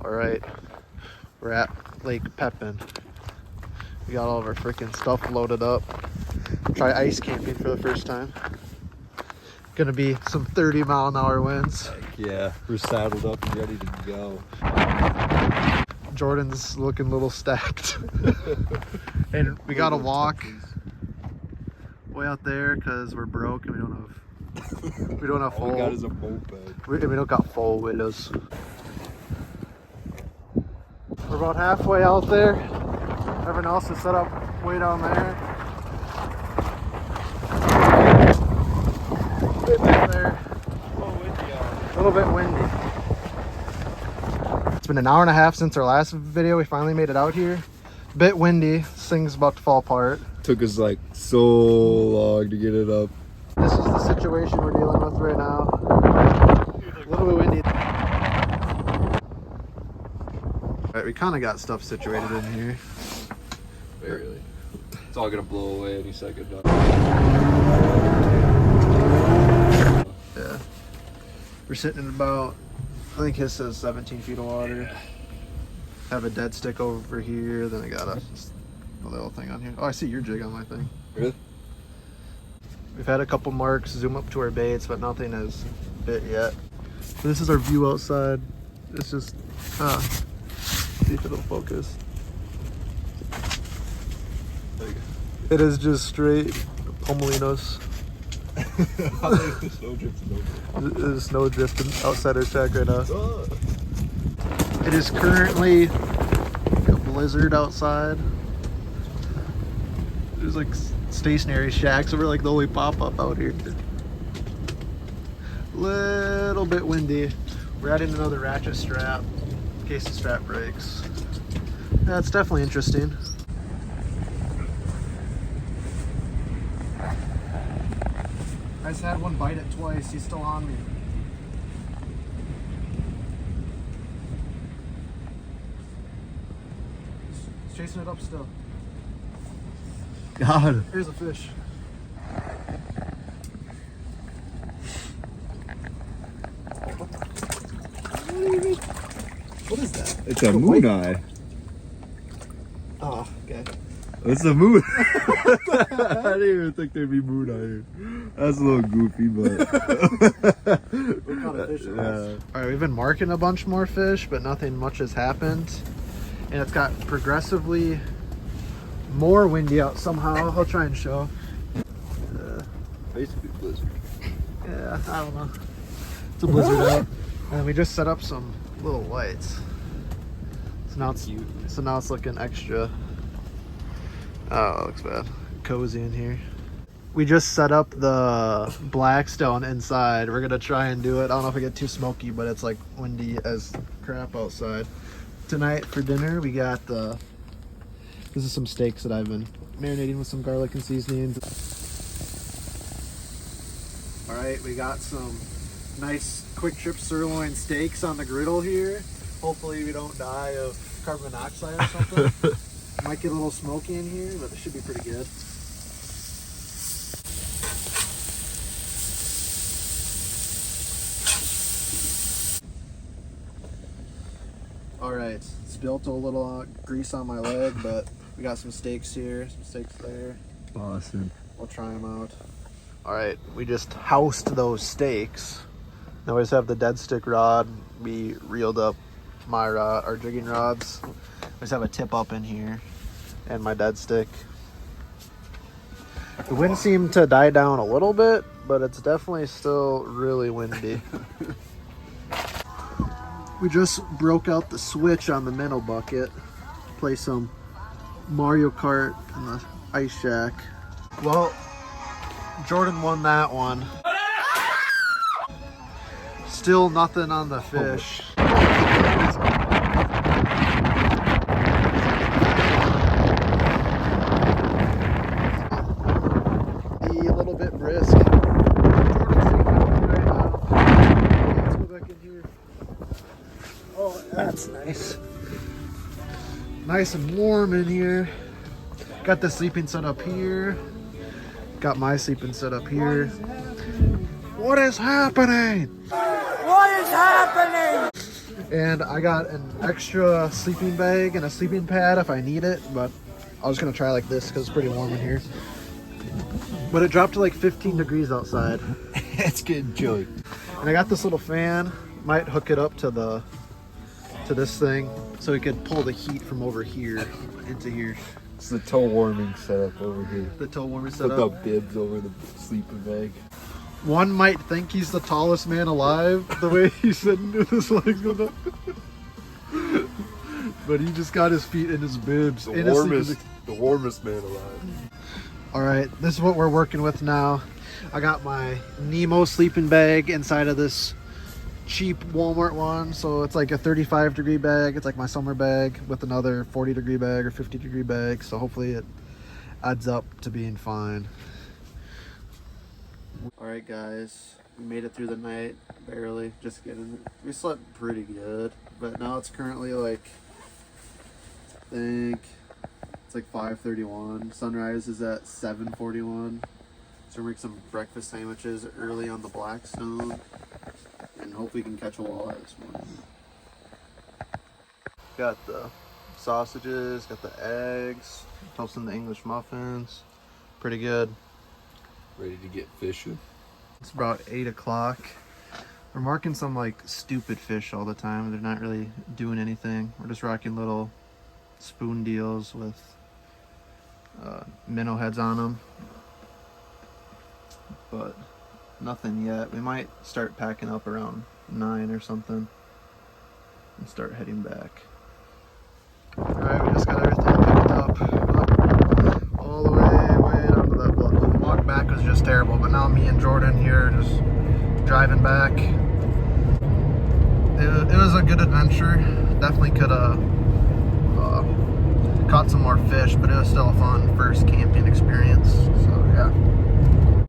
All right, we're at Lake Pepin. We got all of our freaking stuff loaded up. Try ice camping for the first time. Gonna be some 30-mile-an-hour winds. Heck yeah, we're saddled up and ready to go. Jordan's looking a little stacked. And we gotta walk way out there because we're broke and we don't have full. All we got is a moped. We don't got full windows. We're about halfway out there. Everyone else is set up way down there. Back there. A little bit windy. It's been an hour and a half since our last video. We finally made it out here. Bit windy. This thing's about to fall apart. Took us like so long to get it up. This is the situation we're dealing with right now. A little bit windy. Alright, we kind of got stuff situated in here. Barely. It's all gonna blow away any second now. Yeah. We're sitting in about, I think his says 17 feet of water. Yeah. Have a dead stick over here, then I got a little thing on here. Oh, I see your jig on my thing. Really? We've had a couple marks zoom up to our baits, but nothing has bit yet. This is our view outside. It's just, see if it'll focus. It is just straight pummeling us. There's snow drifting outside our shack right now. It is currently a blizzard outside. There's like stationary shacks, so we're like the only pop-up out here. Little bit windy. We're adding another ratchet strap in case the strap breaks. Yeah, it's definitely interesting. I just had one bite it twice. He's still on me. He's chasing it up still. God. Here's a fish. What is that? It's a moon eye. Oh, okay. It's a moon. I didn't even think there'd be moon eye here. That's a little goofy, but. What kind of fish it was? Alright, we've been marking a bunch more fish, but nothing much has happened. And it's got progressively more windy out somehow. I'll try and show. Basically blizzard. Yeah, I don't know. It's a blizzard out. And we just set up some little lights. So now it's looking extra. Oh, it looks bad. Cozy in here. We just set up the Blackstone inside. We're gonna try and do it. I don't know if I get too smoky, but it's like windy as crap outside. Tonight for dinner, we got this is some steaks that I've been marinating with some garlic and seasonings. All right, we got some nice quick trip sirloin steaks on the griddle here. Hopefully we don't die of carbon monoxide or something. Might get a little smoky in here, but it should be pretty good. All right, spilled a little grease on my leg, but we got some steaks here, some steaks there. Awesome. We'll try them out. All right, we just housed those steaks. Now we just have the dead stick rod. We reeled up our jigging rods. We just have a tip up in here and my dead stick. The wind seemed to die down a little bit, but it's definitely still really windy. We just broke out the switch on the minnow bucket. Play some Mario Kart in the ice shack. Well, Jordan won that one. Still nothing on the fish. A little bit brisk. Let's go back in here. Oh, that's nice. Nice and warm in here. Got the sleeping set up here. Got my sleeping set up here. What is happening? What is happening? And I got an extra sleeping bag and a sleeping pad if I need it, but I was gonna try like this because it's pretty warm in here. But it dropped to like 15 degrees outside. It's getting chilly. And I got this little fan. Might hook it up to this thing so we could pull the heat from over here into here. It's the toe warming setup over here. The toe warmer Put setup. the bibs over the sleeping bag. One might think he's the tallest man alive, the way he's sitting with his legs going up. But he just got his feet in his bibs. The warmest man alive. All right, this is what we're working with now. I got my Nemo sleeping bag inside of this cheap Walmart one. So it's like a 35 degree bag. It's like my summer bag with another 40 degree bag or 50 degree bag. So hopefully it adds up to being fine. All right, guys, we made it through the night, barely, just getting, we slept pretty good, but now it's currently like, I think, it's like 5:31, sunrise is at 7:41, so we'll make some breakfast sandwiches early on the Blackstone, and hope we can catch a walleye this morning. Got the sausages, got the eggs, toasting the English muffins, pretty good. Ready to get fishing. It's about 8 o'clock. We're marking some like stupid fish all the time. They're not really doing anything. We're just rocking little spoon deals with minnow heads on them. But nothing yet. We might start packing up around 9 or something and start heading back. Alright, we just got everything picked up all the way down to that bluff. The walk back was just terrible, but now me and Jordan here are just driving back. It was a good adventure. Definitely could have caught some more fish, but it was still a fun first camping experience.